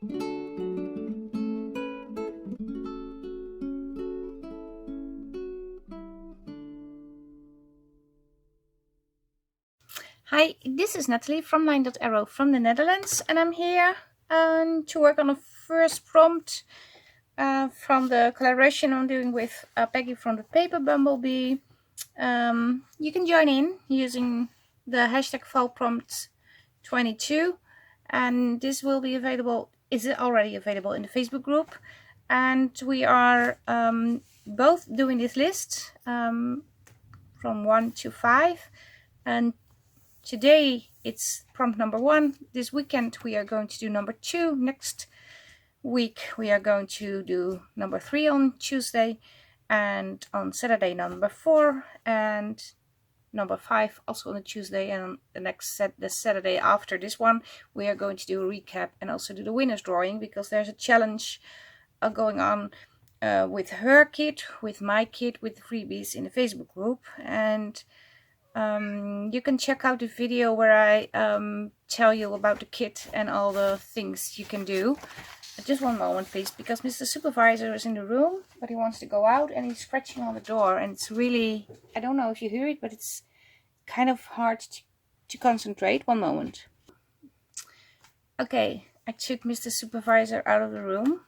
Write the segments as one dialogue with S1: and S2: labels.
S1: Hi, this is Nathalie from LineDotArrow from the Netherlands, and I'm here to work on a first prompt from the collaboration I'm doing with Peggy from the PaperBumblebee. You can join in using the hashtag fallprompt22, and this will be available, is already available in the Facebook group, and we are both doing this list from 1 to 5, and today it's prompt number 1. This weekend we are going to do number 2. Next week we are going to do number 3 on Tuesday, and on Saturday number 4, and number 5 also on a Tuesday, and on the Saturday after this one we are going to do a recap and also do the winner's drawing, because there's a challenge going on with her kit, with my kit, with the freebies in the Facebook group. And you can check out the video where I tell you about the kit and all the things you can do. Just one moment please, because Mr. Supervisor is in the room, but he wants to go out and he's scratching on the door, and it's really, I don't know if you hear it, but it's kind of hard to concentrate. One moment. Okay, I took Mr. Supervisor out of the room.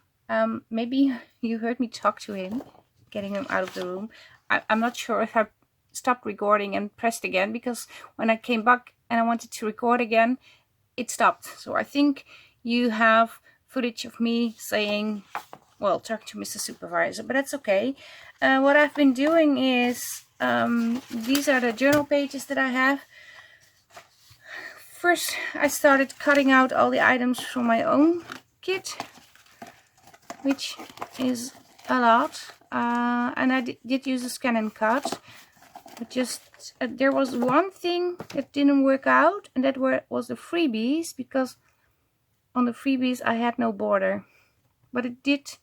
S1: Maybe you heard me talk to him, getting him out of the room. I'm not sure if I stopped recording and pressed again, because when I came back and I wanted to record again, it stopped. So I think you have footage of me saying, well, talk to Mr. Supervisor, but that's okay. What I've been doing is, these are the journal pages that I have. First, I started cutting out all the items from my own kit, which is a lot, and I did use a scan and cut. But just there was one thing that didn't work out, and that was the freebies, because on the freebies I had no border. But it did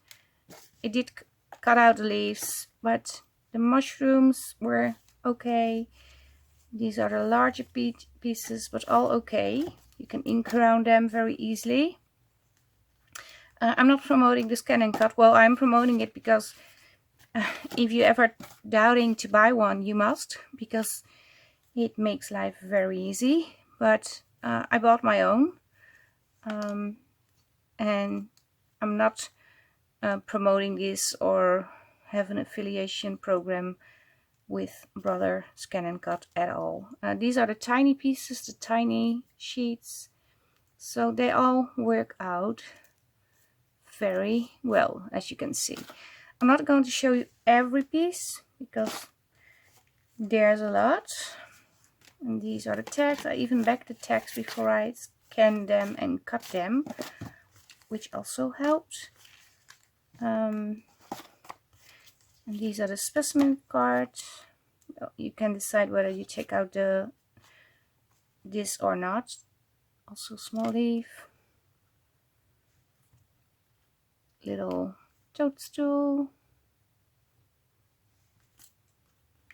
S1: cut out the leaves, but the mushrooms were okay. These are the larger pieces, but all okay. You can ink around them very easily. I'm not promoting the scan and cut. Well, I'm promoting it because if you ever doubting to buy one, you must, because it makes life very easy. But I bought my own, and I'm not promoting this or have an affiliation program with Brother Scan and Cut at all. These are the tiny pieces, the tiny sheets, so they all work out very well, as you can see. I'm not going to show you every piece because there's a lot. And these are the tags. I even back the tags before I scan them and cut them, which also helped. And these are the specimen cards. You can decide whether you take out this or not. Also small leaf, little toadstool.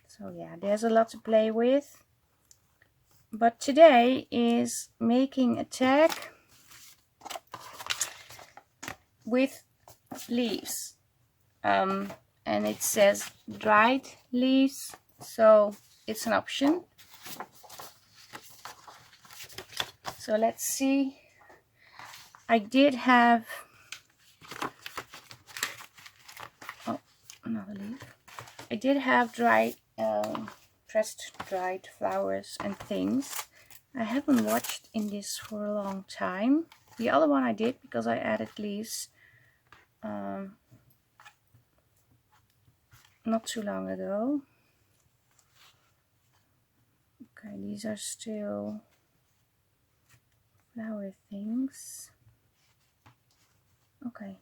S1: So yeah, there's a lot to play with. But today is making a tag with leaves, and it says dried leaves, so it's an option. So let's see. I did have, oh, another leaf. I did have dried, pressed dried flowers and things. I haven't watched in this for a long time. The other one I did because I added leaves not too long ago. Okay, these are still flower things. Okay.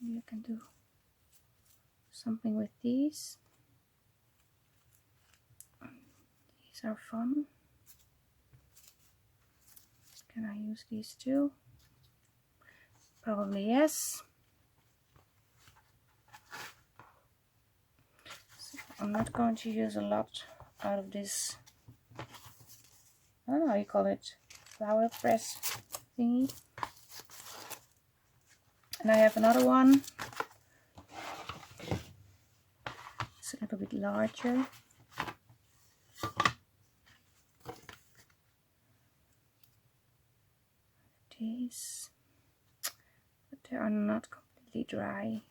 S1: You can do something with these. These are fun. Can I use these too? Probably yes. So I'm not going to use a lot out of this I don't know how you call it, flower press thingy. And I have another one. It's a little bit larger. These, but they are not completely dry.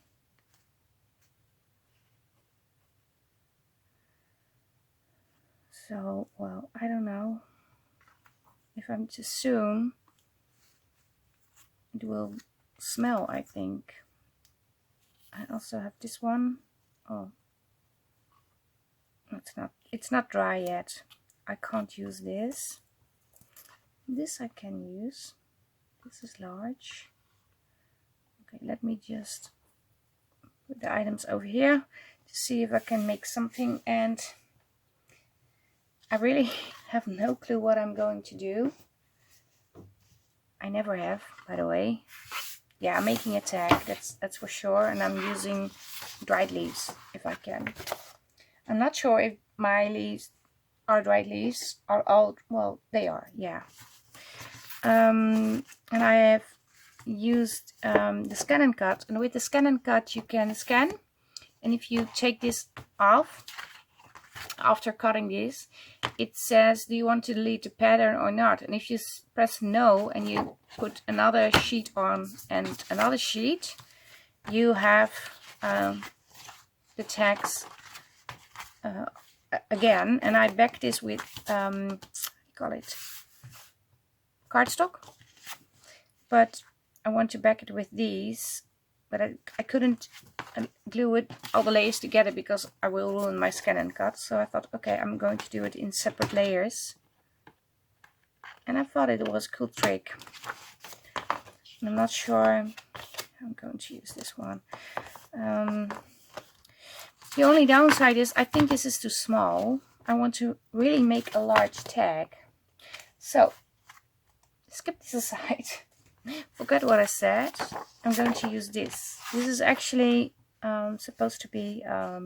S1: So, well, I don't know if I'm to zoom, it will smell, I think. I also have this one. Oh, it's not dry yet. I can't use this. This I can use. This is large. Okay, let me just put the items over here to see if I can make something, and I really have no clue what I'm going to do. I never have, by the way. Yeah, I'm making a tag, that's for sure, and I'm using dried leaves if I can. I'm not sure if my leaves are dried leaves or all, well, they are, yeah. And I have used the scan and cut, and with the scan and cut you can scan, and if you take this off after cutting this, it says, do you want to delete the pattern or not? And if you press no and you put another sheet on and another sheet, you have the tags again. And I back this with call it cardstock, but I want to back it with these, but I couldn't glue it all the layers together because I will ruin my scan and cut. So I thought, okay, I'm going to do it in separate layers, and I thought it was a cool trick. And I'm not sure I'm going to use this one. The only downside is I think this is too small. I want to really make a large tag, so skip this aside. Forget what I said. I'm going to use this. This is actually supposed to be a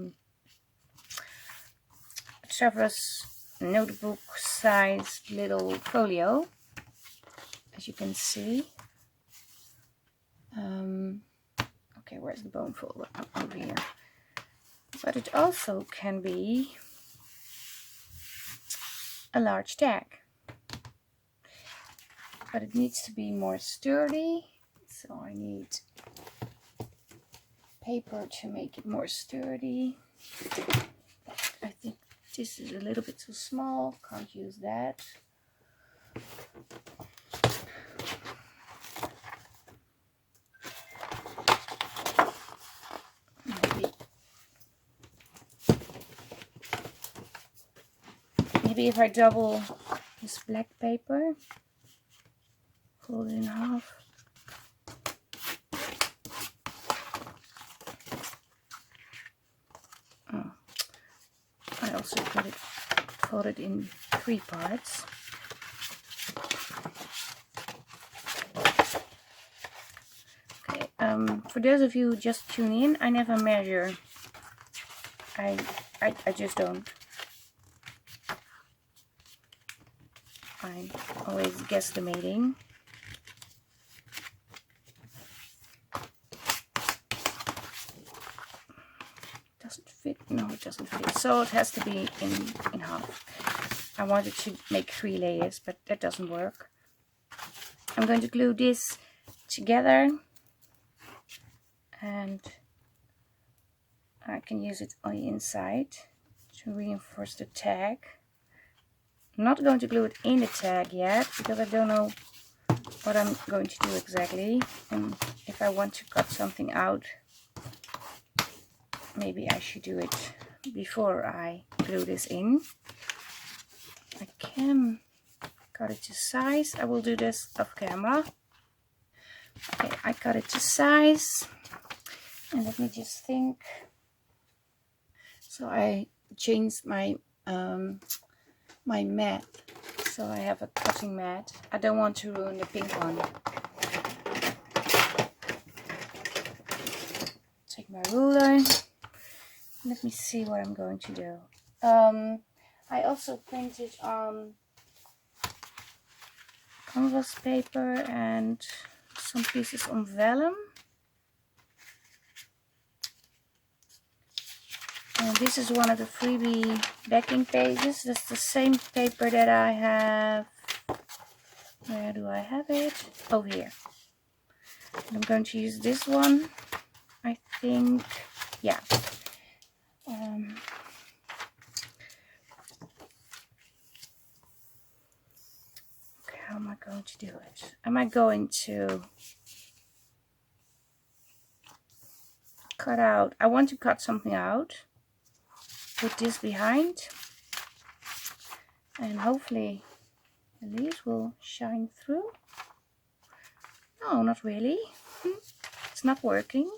S1: traveler's notebook size little folio, as you can see. Okay, where's the bone folder? Over here. But it also can be a large tag, but it needs to be more sturdy, so I need paper to make it more sturdy. I think this is a little bit too small, can't use that. Maybe if I double this black paper, fold it in half. Oh, I also got it folded in 3 parts. Okay, for those of you who just tune in, I never measure. I just don't. I'm always guesstimating. Doesn't fit. No, it doesn't fit. So it has to be in half. I wanted to make 3 layers, but that doesn't work. I'm going to glue this together, and I can use it on the inside to reinforce the tag. I'm not going to glue it in the tag yet because I don't know what I'm going to do exactly, and if I want to cut something out, maybe I should do it before I glue this in. I can cut it to size. I will do this off camera. Okay, I cut it to size, and let me just think. So I changed my my mat, so I have a cutting mat. I don't want to ruin the pink one. Take my ruler. Let me see what I'm going to do. I also printed on canvas paper and some pieces on vellum. And this is one of the freebie backing pages. That's the same paper that I have. Where do I have it? Over here. And I'm going to use this one, I think. Yeah. Okay, how am I going to do it? Am I going to cut out? I want to cut something out. Put this behind. And hopefully the leaves will shine through. No, not really. It's not working.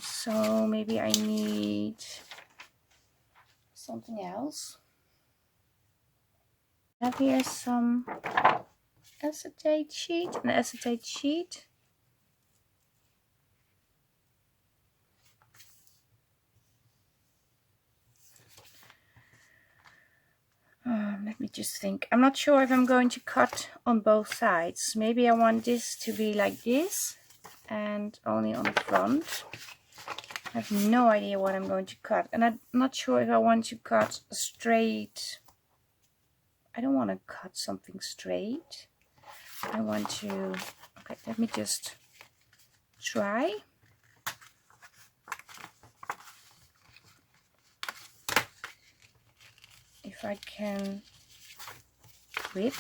S1: So maybe I need something else. I have here some acetate sheet, an acetate sheet. Let me just think. I'm not sure if I'm going to cut on both sides. Maybe I want this to be like this and only on the front. I have no idea what I'm going to cut, and I'm not sure if I want to cut straight. I don't want to cut something straight. I want to, okay, let me just try. If I can rip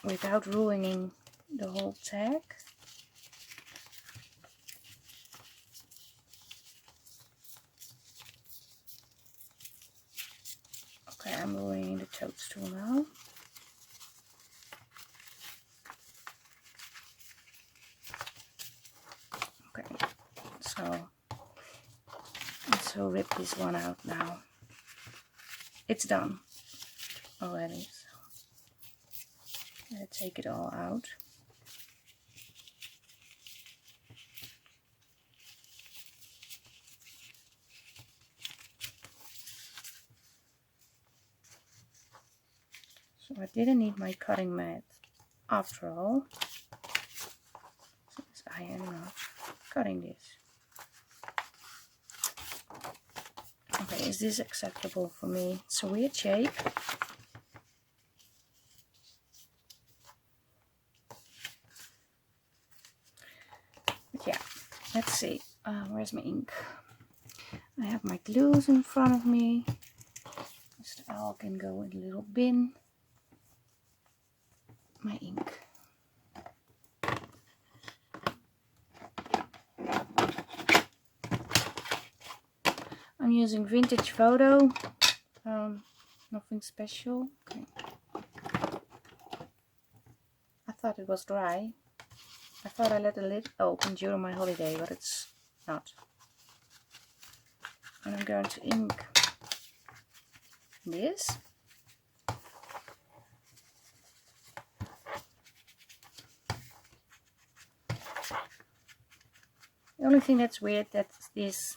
S1: without ruining the whole tag. Okay, I'm ruining the toadstool now. Okay, so let's rip this one out now. It's done already. So let's take it all out. So I didn't need my cutting mat after all, since I am not cutting this. Okay, is this acceptable for me? It's a weird shape. But yeah, let's see. Where's my ink? I have my glues in front of me. This all can go in a little bin. My ink. I'm using vintage photo. Nothing special. Okay. I thought it was dry. I thought I let the lid open during my holiday, but it's not. And I'm going to ink this. The only thing that's weird, that's this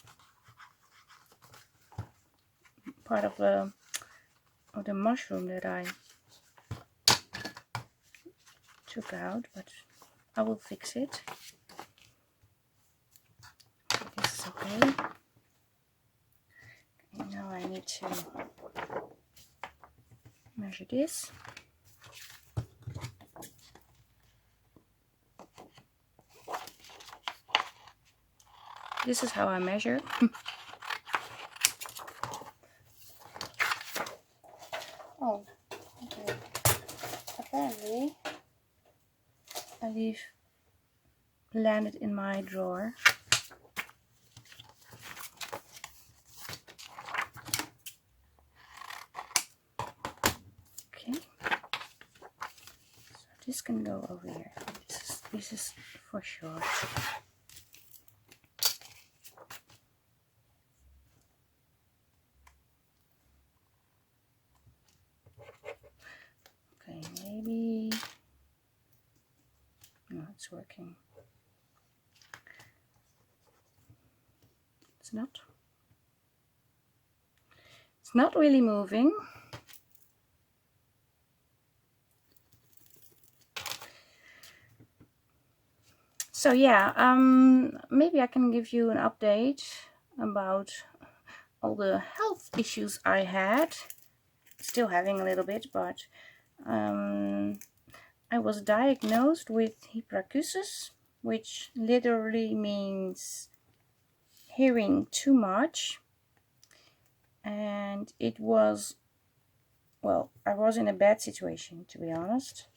S1: part of the mushroom that I took out, but I will fix it. Okay, this is okay. Okay, now I need to measure this. This is how I measure. Oh, okay. Apparently, a leaf landed in my drawer. Okay. So this can go over here. This is for sure. Okay, maybe. No, it's working. It's not. It's not really moving. So yeah, maybe I can give you an update about all the health issues I had. Still having a little bit, but I was diagnosed with hyperacusis, which literally means hearing too much. And it was, well, I was in a bad situation, to be honest.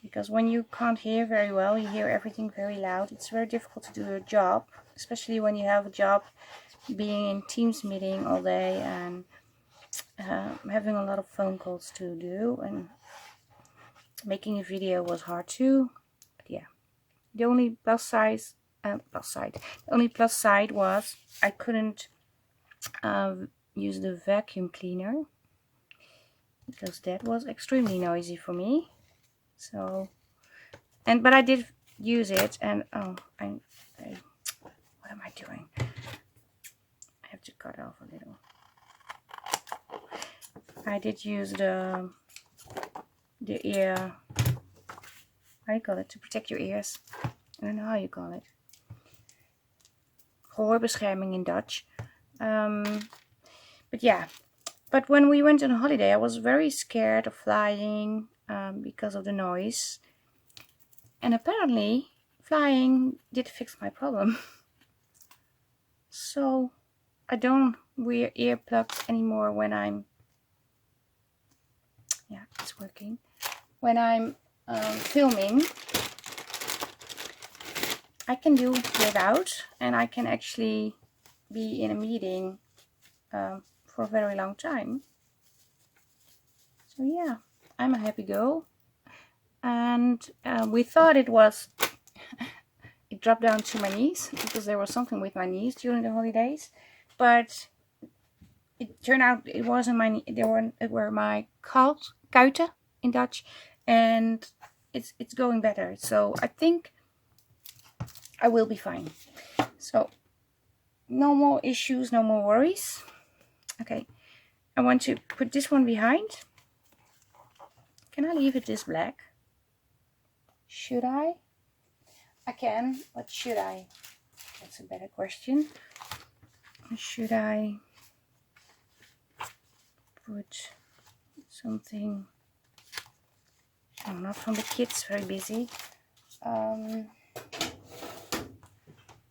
S1: Because when you can't hear very well, you hear everything very loud. It's very difficult to do your job, especially when you have a job being in Teams meeting all day and having a lot of phone calls to do, and making a video was hard too. But yeah, the only plus side was I couldn't use the vacuum cleaner because that was extremely noisy for me. So, but I did use it, and what am I doing? I have to cut off a little. I did use the ear, how do you call it, to protect your ears. I don't know how you call it. Gehoorbescherming in Dutch. But yeah, but when we went on a holiday, I was very scared of flying because of the noise. And apparently, flying did fix my problem. So I don't wear earplugs anymore when I'm, yeah, it's working. When I'm filming, I can do without, and I can actually be in a meeting for a very long time. So yeah, I'm a happy girl. And we thought it dropped down to my knees because there was something with my knees during the holidays, but it turned out it wasn't my knee. It were my kuiten in Dutch, and it's going better. So I think I will be fine. So no more issues, no more worries. Okay, I want to put this one behind. Can I leave it this black? Should I? I can, but should I? That's a better question. Should I put something? Oh, not from the kids, very busy.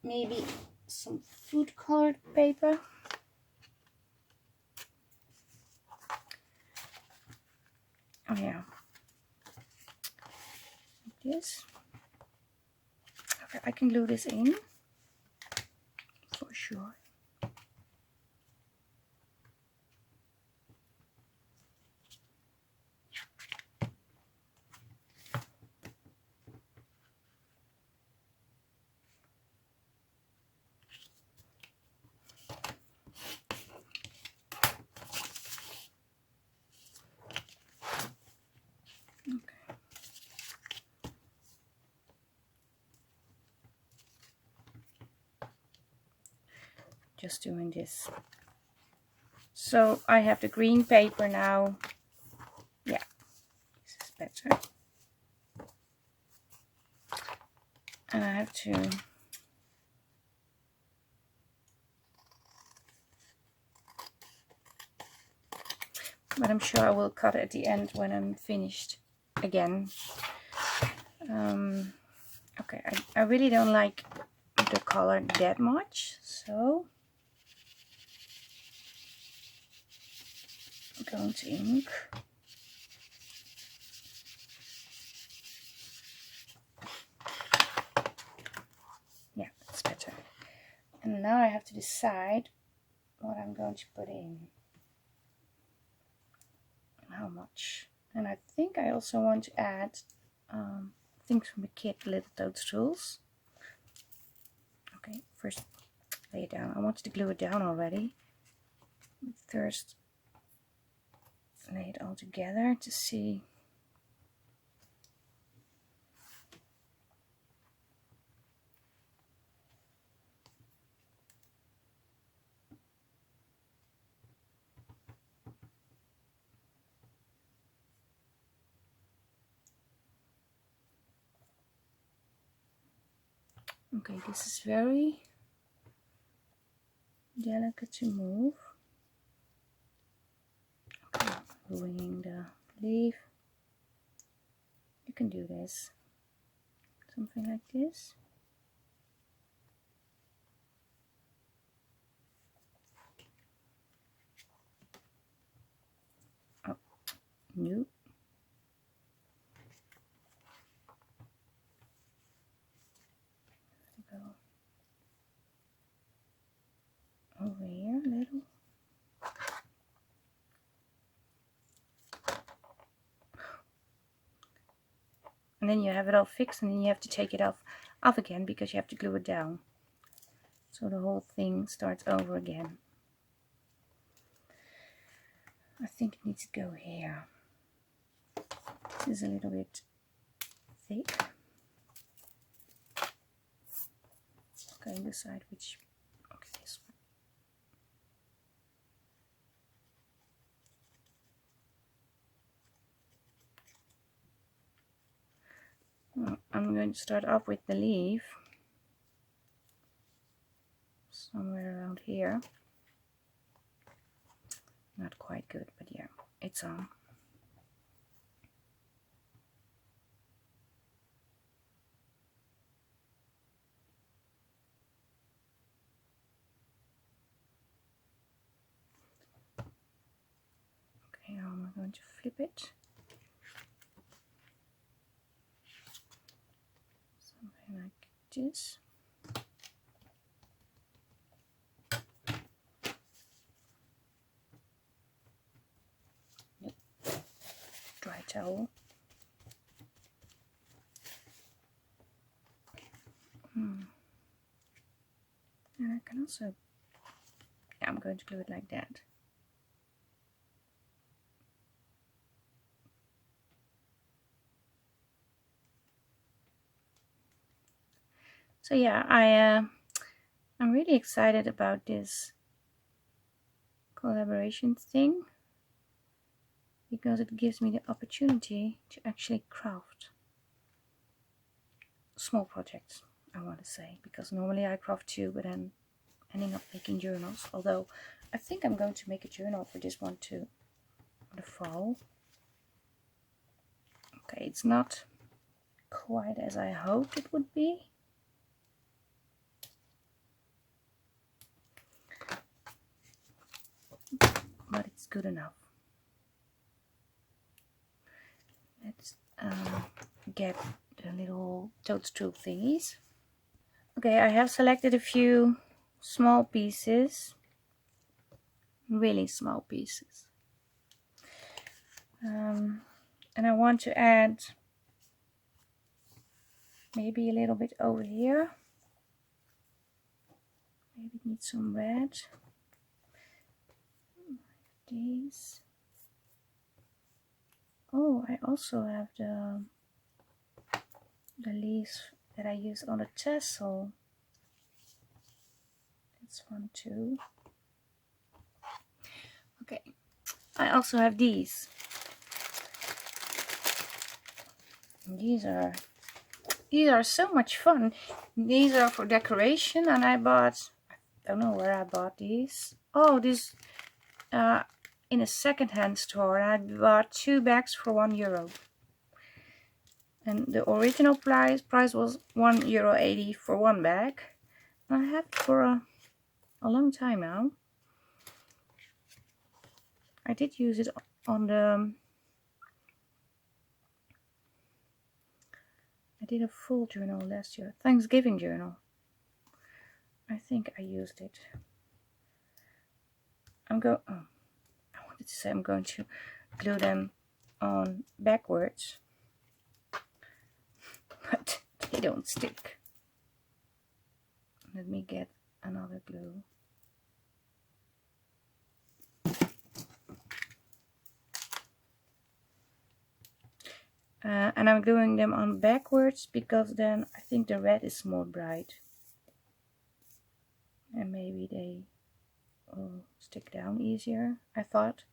S1: Maybe some food colored paper. Oh yeah. Like this. Okay, I can glue this in for sure. Just doing this. So I have the green paper now. Yeah, this is better. And I have to but I'm sure I will cut it at the end when I'm finished again. Okay, I really don't like the color that much, so I'm going to ink. Yeah, that's better. And now I have to decide what I'm going to put in. How much. And I think I also want to add things from the kit, Little Toadstools. Okay, first lay it down. I wanted to glue it down already. First lay it all together to see. Okay, this is very delicate to move. Okay, ruining the leaf. You can do this. Something like this. Oh, no. Go over here a little. And then you have it all fixed, and then you have to take it off again because you have to glue it down. So the whole thing starts over again. I think it needs to go here. This is a little bit thick. Okay, decide which. Okay, this one. I'm going to start off with the leaf. Somewhere around here. Not quite good, but yeah, it's on. Okay, now I'm going to flip it. Something like this. Yep. Dry towel. And I can also, yeah, I'm going to glue it like that. So yeah, I'm really excited about this collaboration thing because it gives me the opportunity to actually craft small projects, I want to say, because normally I craft too, but I'm ending up making journals. Although I think I'm going to make a journal for this one too, for the fall. Okay, it's not quite as I hoped it would be. But it's good enough. Let's get the little toadstool thingies. Okay, I have selected a few small pieces, really small pieces. And I want to add maybe a little bit over here. Maybe it needs some red. These. Oh, I also have the leaves that I use on a tassel. That's fun too. Okay, I also have these. These are so much fun. These are for decoration, and I bought, I don't know where I bought these. Oh, this in a second-hand store. I bought 2 bags for €1. And the original price was €1.80 for 1 bag. I have it for a long time now. I did use it on the... I did a full journal last year, Thanksgiving journal. I think I used it. I wanted to say I'm going to glue them on backwards, but they don't stick. Let me get another glue. And I'm gluing them on backwards because then I think the red is more bright. And maybe they will stick down easier, I thought.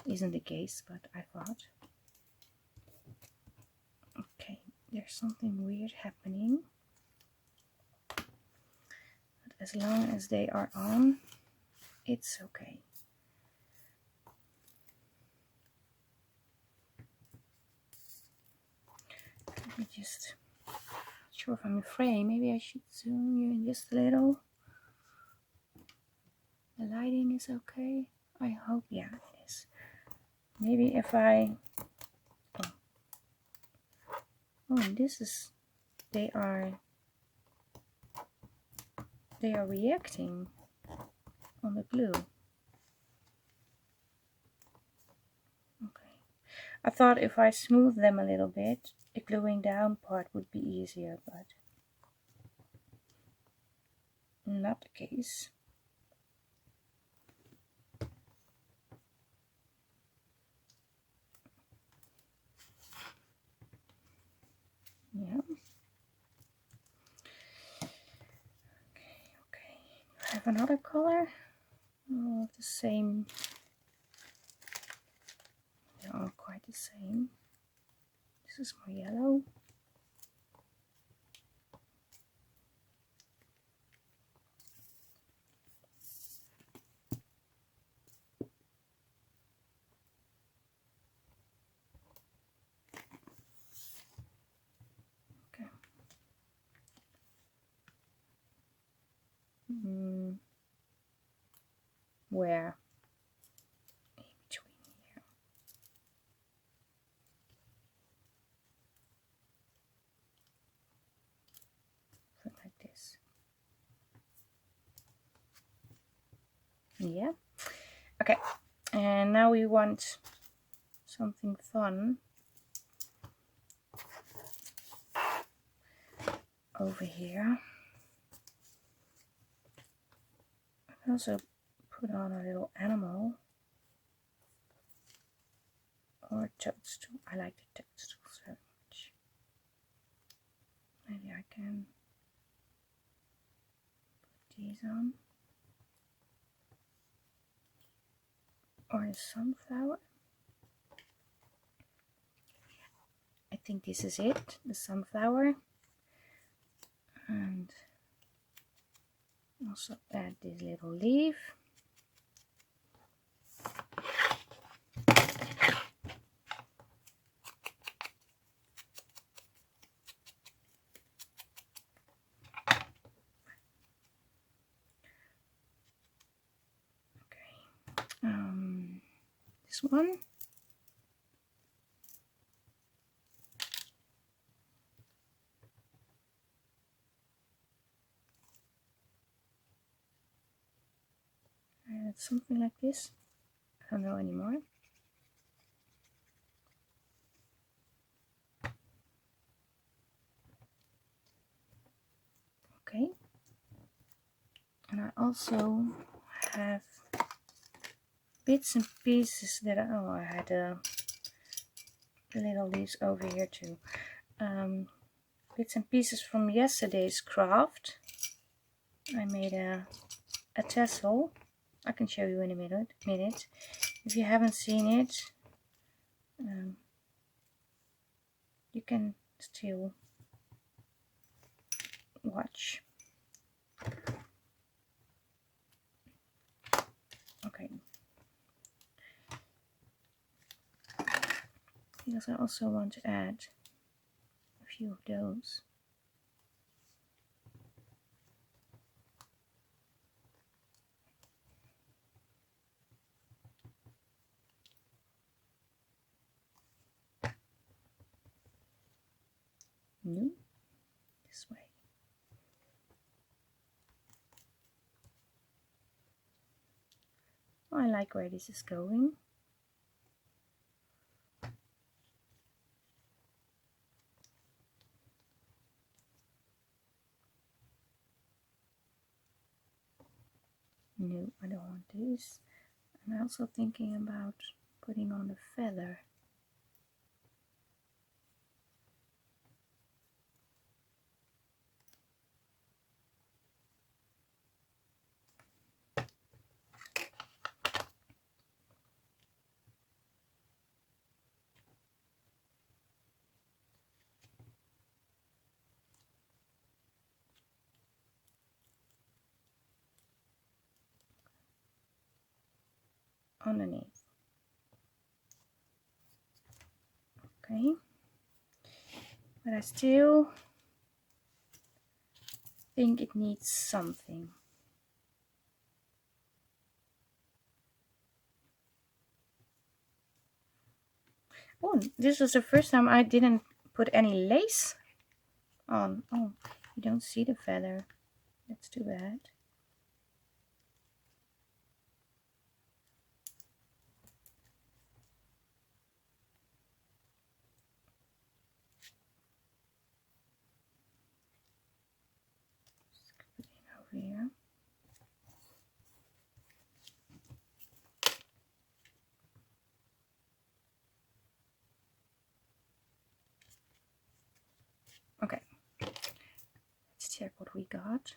S1: Isn't the case, but I thought. Okay, there's something weird happening. But as long as they are on, it's okay. Let me just, not sure if I'm in frame. Maybe I should zoom you in just a little. The lighting is okay. I hope, yeah, it is. Maybe if I, oh, this is, they are reacting on the glue. Okay. I thought if I smooth them a little bit, the gluing down part would be easier, but not the case. Yeah. Okay. I have another color. Oh, the same. They are quite the same. This is more yellow. Okay. Where? In between here. Something like this. Yeah. Okay. And now we want something fun over here. I can also put on a little animal or a toadstool. I like the toadstools very much. Maybe I can put these on. Or the sunflower. I think this is it, the sunflower. And also add this little leaf. This one. And something like this. I don't know anymore. Okay. And I also have bits and pieces that I had little leaves over here too. Bits and pieces from yesterday's craft. I made a tassel. I can show you in a minute. If you haven't seen it, you can still watch. Okay. Because I also want to add a few of those. No, this way. I like where this is going. No, I don't want this. I'm also thinking about putting on a feather. underneath. Okay, but I still think it needs something. Oh, this was the first time I didn't put any lace on. Oh, you don't see the feather. That's too bad. Just put it over here. Okay, let's check what we got.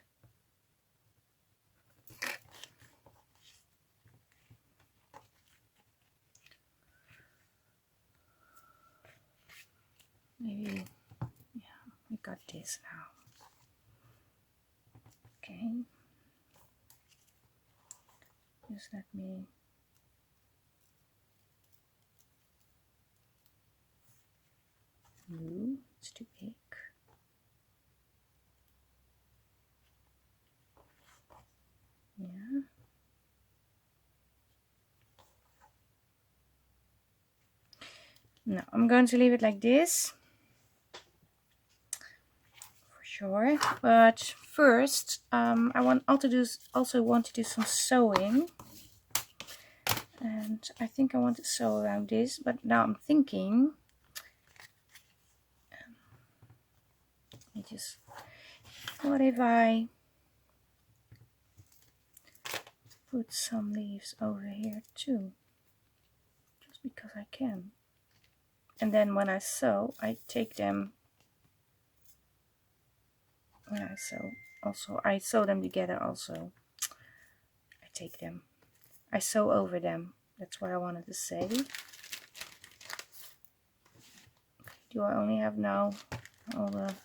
S1: Maybe, yeah, we got this now. Okay, just let me. No, it's too big. Yeah. No, I'm going to leave it like this. For sure. But first, I also want to do some sewing. And I think I want to sew around this, but now I'm thinking, what if I put some leaves over here too? Just because I can. And then when I sew, I take them, when I sew, also, I sew them together also. I take them. I sew over them. That's what I wanted to say. Do I only have now all the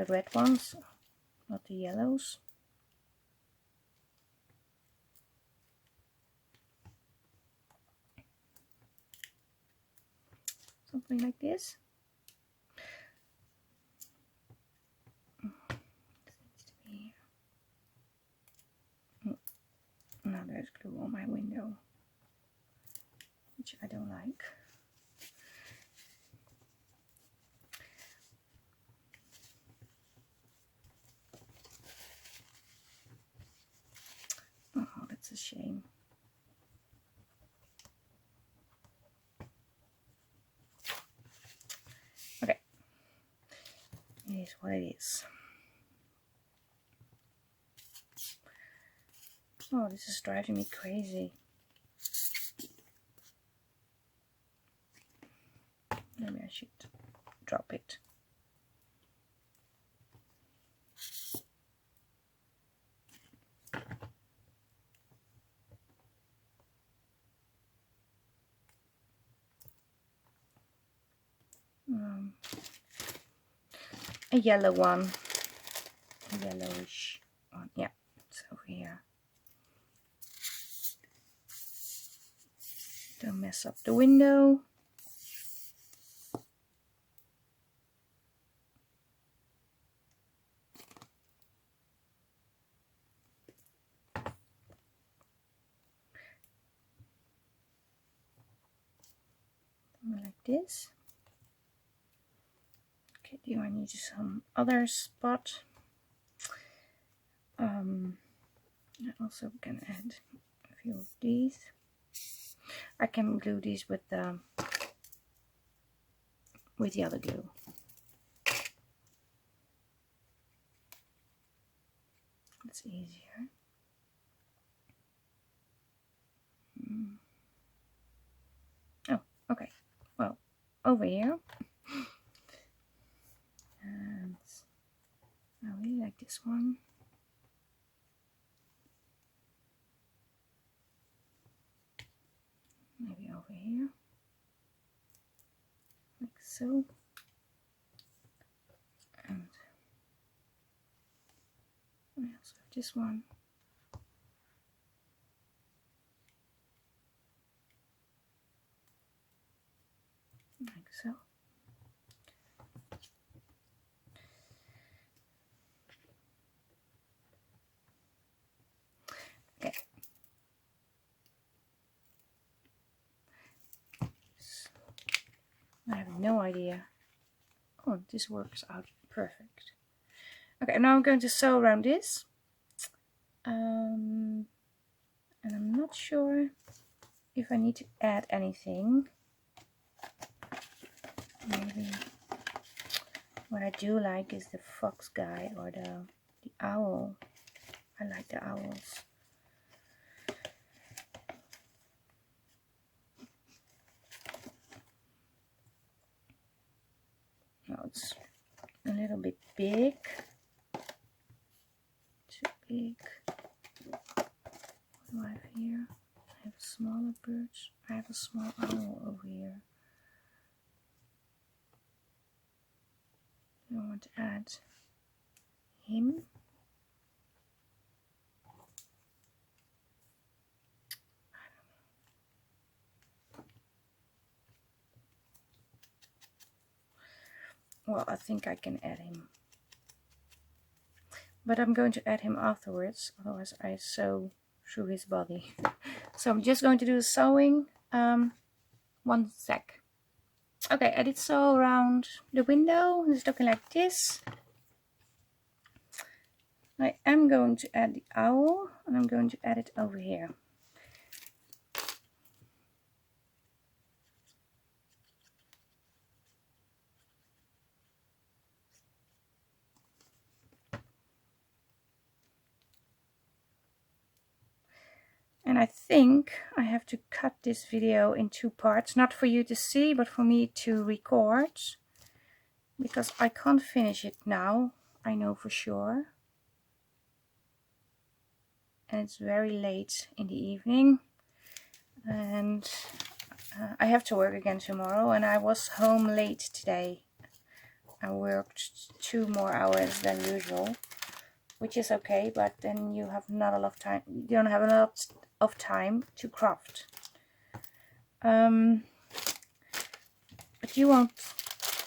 S1: red ones, not the yellows? Something like this. Now there's glue on my window, which I don't like. Oh, that's a shame. Okay, it is what it is. Oh, this is driving me crazy. Maybe I should drop it. A yellow one. A yellowish one. Yeah, it's over here. Don't mess up the window. Like this. Okay, do I need some other spot? I also can add a few of these. I can glue these with the other glue. It's easier. Oh, okay. Well, over here. And I really like this one. Maybe over here. Like so. And I also have this one. so. Okay. So, I have no idea. Oh, this works out perfect. Okay, now I'm going to sew around this. And I'm not sure if I need to add anything. Maybe what I do like is the fox guy or the owl. I like the owls. No, it's a little bit big. Too big. What do I have here? I have smaller birds. I have a small owl over here. I want to add him. Well, I think I can add him. But I'm going to add him afterwards, otherwise I sew through his body. So I'm just going to do the sewing. 1 sec. Okay, I did sew around the window. It's looking like this. I am going to add the owl, and I'm going to add it over here. And I think I have to cut this video in 2 parts, not for you to see, but for me to record, because I can't finish it now, I know for sure. And it's very late in the evening, and I have to work again tomorrow, and I was home late today. I worked 2 more hours than usual, which is okay, but then you have not a lot of time. You don't have a lot of time to craft. But you won't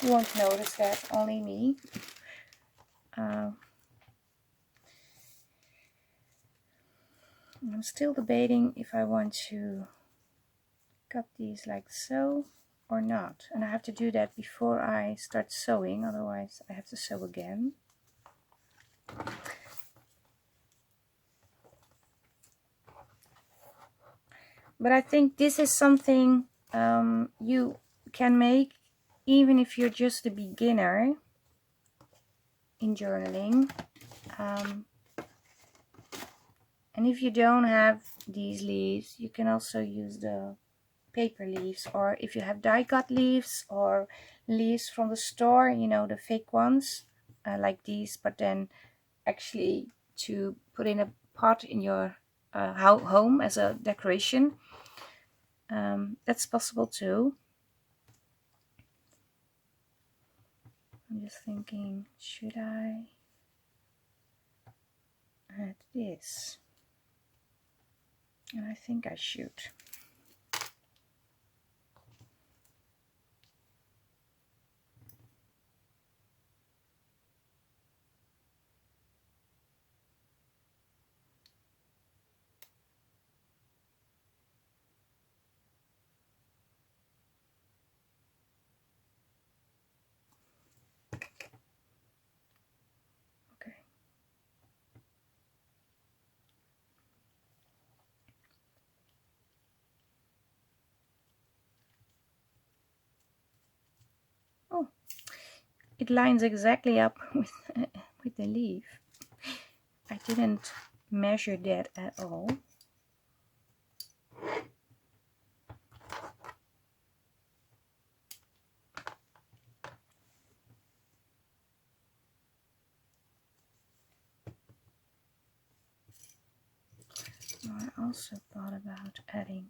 S1: notice that, only me. I'm still debating if I want to cut these like so or not, and I have to do that before I start sewing, otherwise I have to sew again. But I think this is something you can make even if you're just a beginner in journaling. And if you don't have these leaves, you can also use the paper leaves, or if you have die cut leaves or leaves from the store, you know, the fake ones, like these, but then actually to put in a pot in your home as a decoration. That's possible too. I'm just thinking, should I add this? And I think I should. Okay. Oh, it lines exactly up with the leaf. I didn't measure that at all. I also thought about adding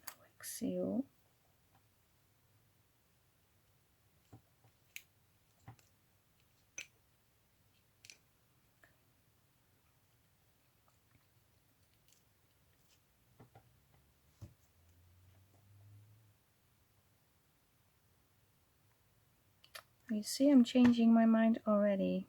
S1: a wax seal. You see, I'm changing my mind already.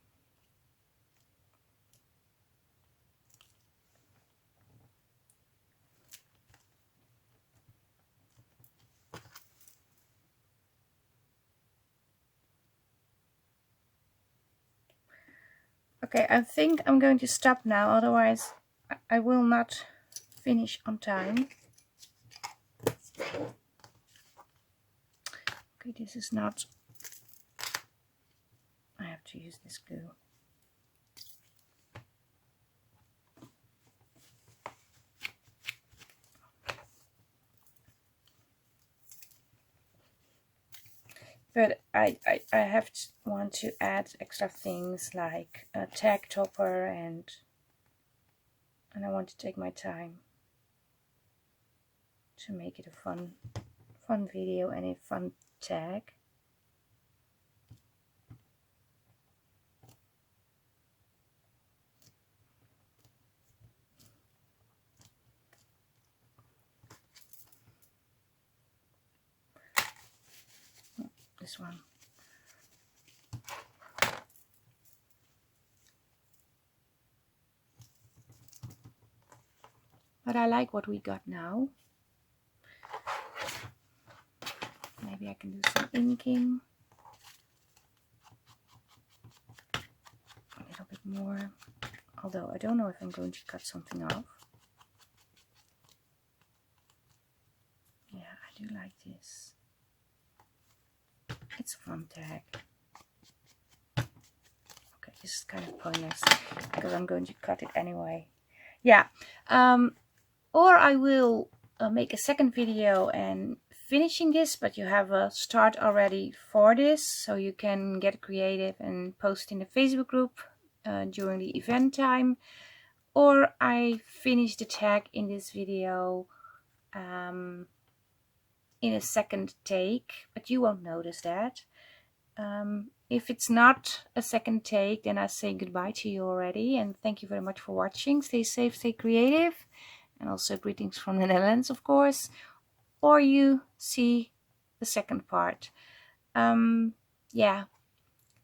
S1: Okay, I think I'm going to stop now, otherwise I will not finish on time. Okay, this is not... I have to use this glue. But I want to add extra things like a tag topper, and I want to take my time to make it a fun video and a fun tag. This one. But I like what we got now. Maybe I can do some inking. A little bit more. Although I don't know if I'm going to cut something off. Yeah, I do like this. It's a fun tag. Okay, this is kind of pointless because I'm going to cut it anyway. Yeah, or I will make a second video and finishing this, but you have a start already for this, so you can get creative and post in the Facebook group during the event time. Or I finish the tag in this video in a second take, but you won't notice that. If it's not a second take, then I say goodbye to you already, and thank you very much for watching. Stay safe, stay creative, and also greetings from the Netherlands, of course. Or you see the second part. Yeah,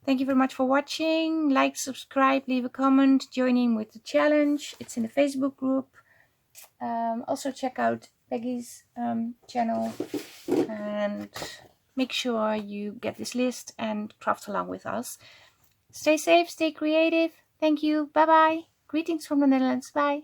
S1: thank you very much for watching. Like, subscribe, leave a comment, join in with the challenge. It's in the Facebook group. Also check out Peggy's channel, and make sure you get this list and craft along with us. Stay safe, stay creative. Thank you. Bye bye. Greetings from the Netherlands. Bye.